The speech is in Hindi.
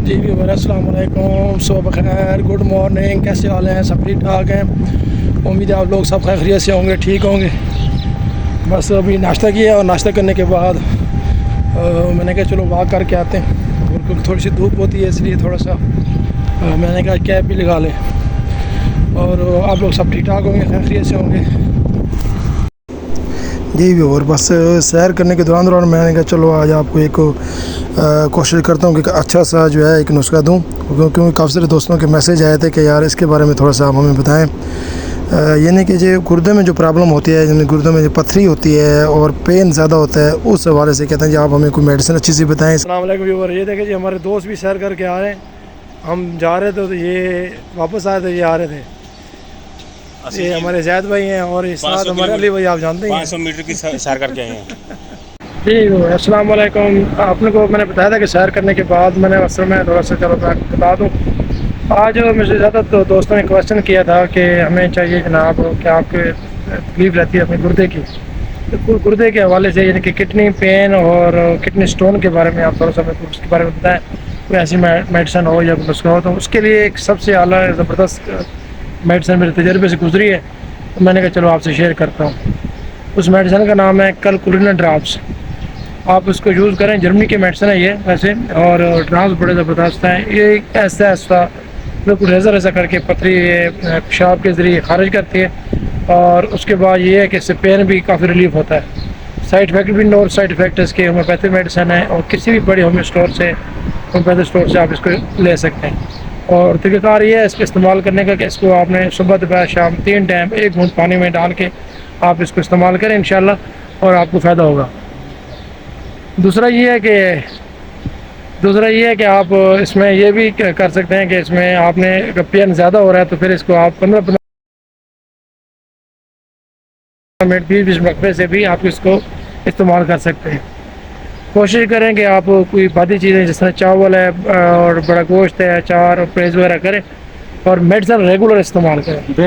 जी व्यूअर अस्सलाम वालेकुम, सुबह खैर, गुड मॉर्निंग। कैसे हाल हैं? सब ठीक ठाक हैं। उम्मीद है आप लोग सब खैरियत से होंगे, ठीक होंगे। बस अभी नाश्ता किया और नाश्ता करने के बाद मैंने कहा चलो वॉक करके आते हैं, और क्योंकि थोड़ी सी धूप होती है इसलिए थोड़ा सा मैंने कहा कैब भी लगा लें। और आप लोग सब ठीक ठाक होंगे, खैरियत से होंगे। जी व्यूअर, बस सैर करने के दौरान मैंने कहा चलो आज आपको एक कोशिश करता हूँ कि अच्छा सा जो है एक नुस्खा दूँ, क्योंकि काफ़ी सारे दोस्तों के मैसेज आए थे कि यार इसके बारे में थोड़ा सा आप हमें बताएं। यानी कि जो गुर्दे में जो प्रॉब्लम होती है, यानी गुर्दे में जो पथरी होती है और पेन ज़्यादा होता है, उस हवाले से कहते हैं जी आप हमें कोई मेडिसिन अच्छी सी बताएं। अस्सलाम वालेकुम व्यूअर, ये देखें जी हमारे दोस्त भी सैर करके आ रहे हैं। हम जा रहे थे तो ये वापस आए थे, ये आ रहे थे। ये हमारे जैद भाई हैं और इस साथ हमारे अली भाई, आप जानते हैं 500 मीटर की सैर करके आए हैं। ठीक है। अस्सलाम वालेकुम। आपने को मैंने बताया था कि सैर करने के बाद मैंने असल में थोड़ा सा चलो मैं आपको बता दूँ। आज मुझे ज़्यादा दोस्तों ने क्वेश्चन किया था कि हमें चाहिए जनाब कि आपके तकलीफ़ रहती है अपने गुर्दे की, तो गुर्दे के हवाले से यानी कि किडनी पेन और किडनी स्टोन के बारे में आप थोड़ा सा मेरे उसके बारे में बताएं। कोई ऐसी मेडिसिन हो या नुस्खा हो तो उसके लिए एक सबसे आला ज़बरदस्त मेडिसिन मेरे तजर्बे से गुजरी है, तो मैंने कहा चलो आपसे शेयर करता हूँ। उस मेडिसिन का नाम है कैलकुलिना ड्रॉप्स। आप इसको यूज़ करें, जर्मनी की मेडिसिन है ये वैसे, और ड्रॉप्स बड़े ज़बरदस्त हैं। ये ऐसा ऐसा बिल्कुल रेज़र ऐसा करके पथरी पेशाब के ज़रिए खारिज करती है, और उसके बाद ये है कि इससे पेन भी काफ़ी रिलीफ होता है। साइड इफ़ेक्ट भी नो साइड इफ़ेक्ट इसके होम्योपैथिक मेडिसिन है, और किसी भी बड़े होम्योपैथिक स्टोर से आप इसको ले सकते हैं। और तरीक़ाकार ये है इसको इस्तेमाल करने का कि इसको आपने सुबह दोपहर शाम 3 टाइम 1 घूंट पानी में डाल के आप इसको इस्तेमाल करें इंशाल्लाह, और आपको फ़ायदा होगा। दूसरा ये है कि आप इसमें ये भी कर सकते हैं कि इसमें आपने अगर पेन ज़्यादा हो रहा है तो फिर इसको आप 15 मिनट 20 वक्फे से भी आप इसको इस्तेमाल कर सकते हैं। कोशिश करें कि आप कोई बादी चीज़ें जिस तरह चावल है और बड़ा गोश्त है, अचार और परहेज़ वगैरह करें, और मेडिसिन रेगुलर इस्तेमाल करें।